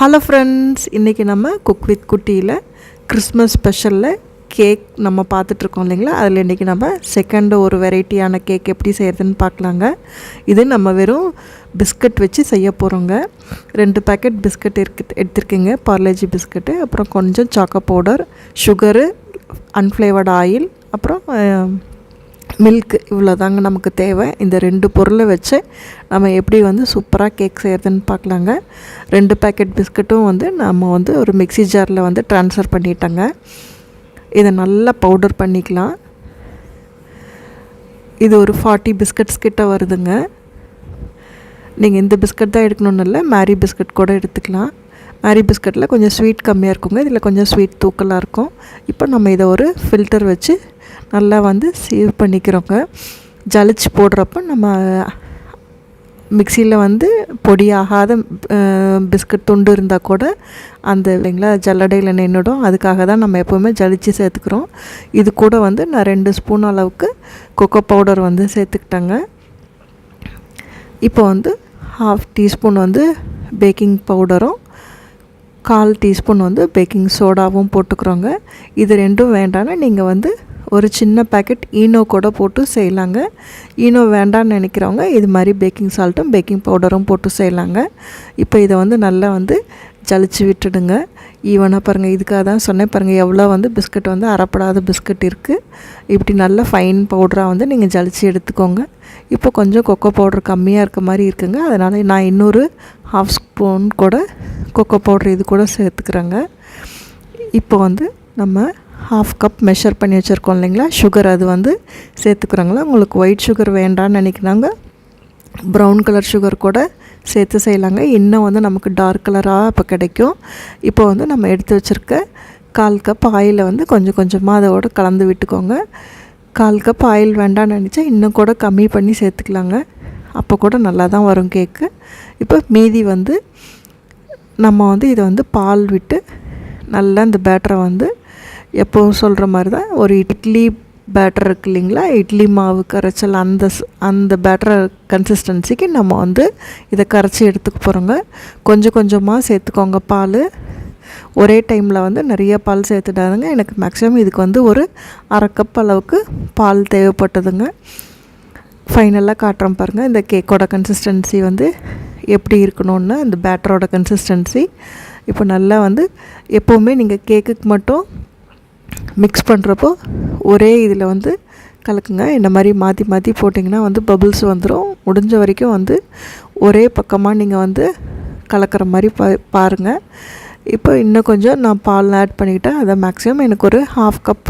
Hello friends, இன்றைக்கி நம்ம cook with குட்டியில் Christmas ஸ்பெஷலில் cake நம்ம பார்த்துட்ருக்கோம் இல்லைங்களா. அதில் இன்றைக்கி நம்ம செகண்டு ஒரு வெரைட்டியான கேக் எப்படி செய்கிறதுன்னு பார்க்கலாங்க. இது நம்ம வெறும் பிஸ்கட் வச்சு செய்ய போகிறோங்க. 2 பேக்கெட் பிஸ்கட் எடுத்துருக்கீங்க, பார்லேஜி பிஸ்கட்டு, அப்புறம் கொஞ்சம் choco powder, sugar, unflavoured oil, அப்புறம் மில்க்கு. இவ்வளோ தாங்க நமக்கு தேவை. இந்த 2 பொருளை வச்சு நம்ம எப்படி சூப்பராக கேக் செய்கிறதுன்னு பார்க்கலாங்க. 2 பேக்கெட் பிஸ்கட்டும் நம்ம ஒரு மிக்ஸி ஜாரில் ட்ரான்ஸ்ஃபர் பண்ணிட்டோங்க. இதை நல்லா பவுடர் பண்ணிக்கலாம். இது ஒரு 40 பிஸ்கட்ஸ் கிட்ட வருதுங்க. நீங்கள் இந்த பிஸ்கட் தான் எடுக்கணும்னு இல்லை, மேரி பிஸ்கட் கூட எடுத்துக்கலாம். மேரி பிஸ்கட்டில் கொஞ்சம் ஸ்வீட் கம்மியாக இருக்குங்க, இதில் கொஞ்சம் ஸ்வீட் தூக்கலாக இருக்கும். இப்போ நம்ம இதை ஒரு ஃபில்டர் வச்சு நல்லா சேவ் பண்ணிக்கிறோங்க. ஜலிச்சு போடுறப்ப நம்ம மிக்சியில் பொடியாகாத பிஸ்கட் துண்டு இருந்தால் கூட அந்த இல்லைங்களா ஜல்லடையில் நின்றுடும். அதுக்காக தான் நம்ம எப்போவுமே ஜலிச்சு சேர்த்துக்கிறோம். இது கூட நான் 2 ஸ்பூன் அளவுக்கு கொக்கோ பவுடர் சேர்த்துக்கிட்டேங்க. இப்போ 1/2 டீஸ்பூன் பேக்கிங் பவுடரும் 1/4 டீஸ்பூன் பேக்கிங் சோடாவும் போட்டுக்கிறோங்க. இது 2ம் வேண்டாம்னா நீங்கள் ஒரு சின்ன பேக்கெட் ஈனோ கூட போட்டு செய்யலாங்க. ஈனோ வேண்டான்னு நினைக்கிறவங்க இது மாதிரி பேக்கிங் சால்ட்டும் பேக்கிங் பவுடரும் போட்டு செய்யலாங்க. இப்போ இதை நல்லா ஜலிச்சு விட்டுடுங்க. ஈவனாக பாருங்கள். இதுக்காக தான் சொன்னேன் பாருங்கள், எவ்வளோ பிஸ்கட் அரைப்படாத பிஸ்கட் இருக்குது. இப்படி நல்ல ஃபைன் பவுடராக நீங்கள் ஜலிச்சு எடுத்துக்கோங்க. இப்போ கொஞ்சம் கொக்கோ பவுடர் கம்மியாக இருக்க மாதிரி இருக்குங்க. அதனால் நான் இன்னொரு 1/2 ஸ்பூன் கூட கொக்கோ பவுடர் இது கூட சேர்த்துக்கிறேங்க. இப்போ நம்ம 1/2 கப் மெஷர் பண்ணி வச்சுருக்கோம் இல்லைங்களா சுகர், அது சேர்த்துக்கிறோங்களா. உங்களுக்கு ஒயிட் சுகர் வேண்டான்னு நினைக்கிறாங்க, ப்ரௌன் கலர் சுகர் கூட சேர்த்து செய்யலாங்க. இன்னும் நமக்கு டார்க் கலராக இப்போ கிடைக்கும். இப்போ நம்ம எடுத்து வச்சுருக்க 1/4 கப் ஆயிலை கொஞ்சம் கொஞ்சமாக அதோட கலந்து விட்டுக்கோங்க. 1/4 கப் ஆயில் வேண்டான்னு நினச்சா இன்னும் கூட கம்மி பண்ணி சேர்த்துக்கலாங்க. அப்போ கூட நல்லா தான் வரும் கேக்கு. இப்போ மீதி நம்ம இதை பால் விட்டு நல்லா இந்த பேட்டரை எப்போவும் சொல்கிற மாதிரி தான் ஒரு இட்லி பேட்டர் இருக்குது இல்லைங்களா, இட்லி மாவு கரைச்சல் அந்த பேட்டர் கன்சிஸ்டன்சிக்கு நம்ம இதை கரைச்சி எடுத்துக்க போகிறோங்க. கொஞ்சம் கொஞ்சமாக சேர்த்துக்கோங்க பால். ஒரே டைமில் நிறைய பால் சேர்த்துட்டாருங்க. எனக்கு மேக்ஸிமம் இதுக்கு ஒரு 1/2 கப் அளவுக்கு பால் தேவைப்பட்டதுங்க. ஃபைனலாக காட்டுறோம் பாருங்கள், இந்த கேக்கோட கன்சிஸ்டன்சி எப்படி இருக்கணும்னு, இந்த பேட்டரோட கன்சிஸ்டன்சி. இப்போ நல்லா எப்போவுமே நீங்கள் கேக்குக்கு மட்டும் மிக்ஸ் பண்ணுறப்போ ஒரே இதில் கலக்குங்க. இந்த மாதிரி மாற்றி மாற்றி போட்டிங்கன்னா பபுள்ஸ் வந்துடும். முடிஞ்ச வரைக்கும் ஒரே பக்கமாக நீங்கள் கலக்கிற மாதிரி பாருங்கள். இப்போ இன்னும் கொஞ்சம் நான் பால் ஆட் பண்ணிக்கிட்டேன். அதை மேக்ஸிமம் எனக்கு ஒரு 1/2 கப்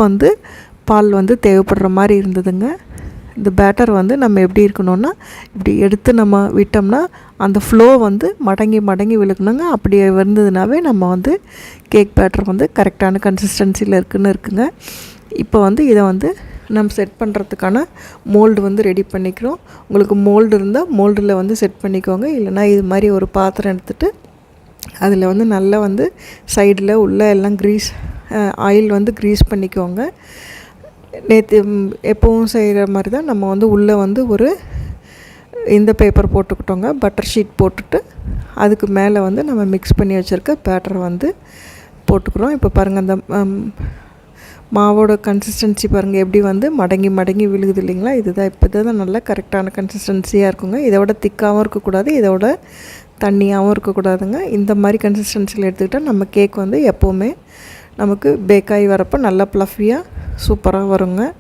பால் தேவைப்படுற மாதிரி இருந்ததுங்க. இந்த பேட்டர் நம்ம எப்படி இருக்கணும்னா, இப்படி எடுத்து நம்ம விட்டோம்னா அந்த ஃப்ளோ மடங்கி மடங்கி விழுக்கணுங்க. அப்படி இருந்ததுனாவே நம்ம கேக் பேட்டர் கரெக்டான கன்சிஸ்டன்சியில் இருக்குங்க. இப்போ இதை நம்ம செட் பண்ணுறதுக்கான மோல்டு ரெடி பண்ணிக்கிறோம். உங்களுக்கு மோல்டு இருந்தால் மோல்டில் செட் பண்ணிக்கோங்க. இல்லைனா இது மாதிரி ஒரு பாத்திரம் எடுத்துகிட்டு அதில் நல்லா சைடில் உள்ள எல்லாம் ஆயில் க்ரீஸ் பண்ணிக்கோங்க. நேற்று எப்போவும் செய்கிற மாதிரி தான் நம்ம உள்ளே ஒரு இந்த பேப்பர் போட்டுக்கிட்டோங்க, பட்டர் ஷீட் போட்டுட்டு அதுக்கு மேலே நம்ம மிக்ஸ் பண்ணி வச்சுருக்க பேட்டரை போட்டுக்கிறோம். இப்போ பாருங்கள், அந்த மாவோட கன்சிஸ்டன்சி பாருங்கள் எப்படி மடங்கி மடங்கி விழுகுது இல்லைங்களா. இதுதான் இப்போ தான் நல்லா கரெக்டான கன்சிஸ்டன்சியாக இருக்குங்க. இதோட திக்காகவும் இருக்கக்கூடாது, இதோட தண்ணியாகவும் இருக்கக்கூடாதுங்க. இந்த மாதிரி கன்சிஸ்டன்சியில் எடுத்துக்கிட்டால் நம்ம கேக் எப்போவுமே நமக்கு பேக்காகி வரப்போ நல்லா ப்ளஃபியாக சூப்பராக வருங்க.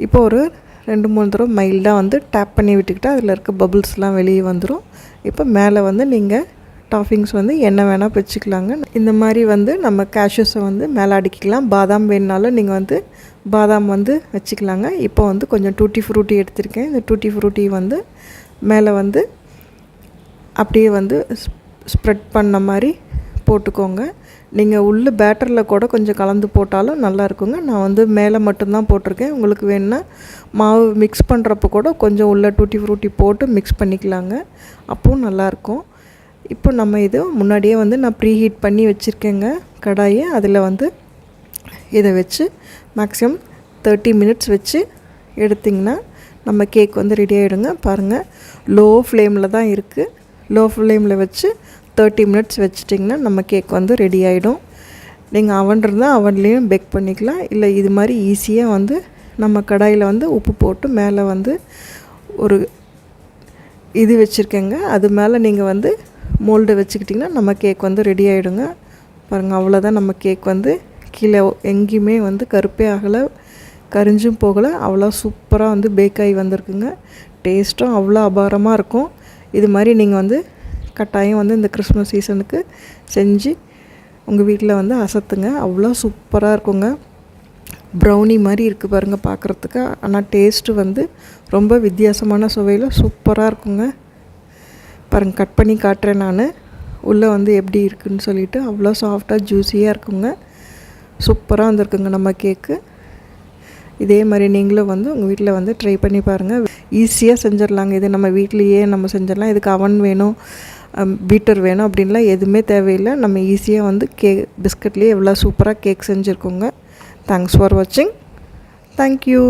இப்போ ஒரு 2-3 தடவை மைல்டாக டேப் பண்ணி விட்டுக்கிட்டால் அதில் இருக்க பபுள்ஸ்லாம் வெளியே வந்துடும். இப்போ மேலே நீங்கள் டாப்பிங்ஸ் என்ன வேணால் வச்சுக்கலாங்க. இந்த மாதிரி நம்ம கேஷ்யூஸை மேலே அடிக்கலாம். பாதாம் வேணுனாலும் நீங்கள் பாதாம் வச்சுக்கலாங்க. இப்போ கொஞ்சம் டூட்டி ஃப்ரூட்டி எடுத்திருக்கேன். இந்த டூட்டி ஃப்ரூட்டி மேலே அப்படியே ஸ்ப்ரெட் பண்ண மாதிரி போட்டுக்கோங்க. நீங்கள் உள்ள பேட்டரில் கூட கொஞ்சம் கலந்து போட்டாலும் நல்லா இருக்குங்க. நான் மேலே மட்டும்தான் போட்டிருக்கேன். உங்களுக்கு வேணுன்னா மாவு மிக்ஸ் பண்ணுறப்போ கூட கொஞ்சம் உள்ள டூட்டி ஃப்ரூட்டி போட்டு மிக்ஸ் பண்ணிக்கலாங்க, அப்போவும் நல்லாயிருக்கும். இப்போ நம்ம இது முன்னாடியே நான் ப்ரீ ஹீட் பண்ணி வச்சுருக்கேங்க கடாயை. அதில் இதை வச்சு மேக்ஸிமம் 30 மினிட்ஸ் வச்சு எடுத்திங்கன்னா நம்ம கேக் ரெடி ஆகிடுங்க. பாருங்கள், லோ ஃப்ளேமில் தான் இருக்குது. லோ ஃப்ளேமில் வச்சு 30 மினிட்ஸ் வச்சிட்டிங்கன்னா நம்ம கேக் வந்து ரெடி ஆகிடும். நீங்கள் அவன் இருந்தால் அவன்லேயும் பேக் பண்ணிக்கலாம். இல்லை இது மாதிரி ஈஸியாக வந்து நம்ம கடாயில் வந்து உப்பு போட்டு மேலே வந்து ஒரு இது வச்சுருக்கேங்க, அது மேலே நீங்கள் வந்து மோல்டு வச்சுக்கிட்டிங்கன்னா நம்ம கேக் வந்து ரெடி ஆகிடுங்க. பாருங்கள், அவ்வளோதான். நம்ம கேக் வந்து கீழே எங்கேயுமே வந்து கருப்பே ஆகலை, கரிஞ்சும் போகலை, அவ்வளோ சூப்பராக வந்து பேக் ஆகி வந்திருக்குங்க. டேஸ்ட்டும் அவ்வளோ அபாரமாக இருக்கும். இது மாதிரி நீங்கள் வந்து கட்டாயம் வந்து இந்த கிறிஸ்மஸ் சீசனுக்கு செஞ்சு உங்கள் வீட்டில் வந்து அசத்துங்க. அவ்வளோ சூப்பராக இருக்குங்க. ப்ரௌனி மாதிரி இருக்குது பாருங்கள் பார்க்குறதுக்கு. ஆனால் டேஸ்ட்டு வந்து ரொம்ப வித்தியாசமான சுவையில் சூப்பராக இருக்குங்க. பாருங்கள், கட் பண்ணி காட்டுறேன் நான், உள்ளே வந்து எப்படி இருக்குதுன்னு சொல்லிவிட்டு. அவ்வளோ சாஃப்டாக ஜூஸியாக இருக்குங்க. சூப்பராக வந்திருக்குங்க நம்ம கேக்கு. இதே மாதிரி நீங்களும் வந்து உங்கள் வீட்டில் வந்து ட்ரை பண்ணி பாருங்கள். ஈஸியாக செஞ்சிடலாங்க. இது நம்ம வீட்லேயே நம்ம செஞ்சிடலாம். இதுக்கு அவன் வேணும், பீட்டர் வேணும் அப்படின்லாம் எதுவுமே தேவையில்லை. நம்ம ஈஸியாக வந்து பிஸ்கட்லேயே எவ்வளோ சூப்பராக கேக் செஞ்சுருக்கோங்க. தேங்க்ஸ் ஃபார் வாட்சிங். தேங்க்யூ.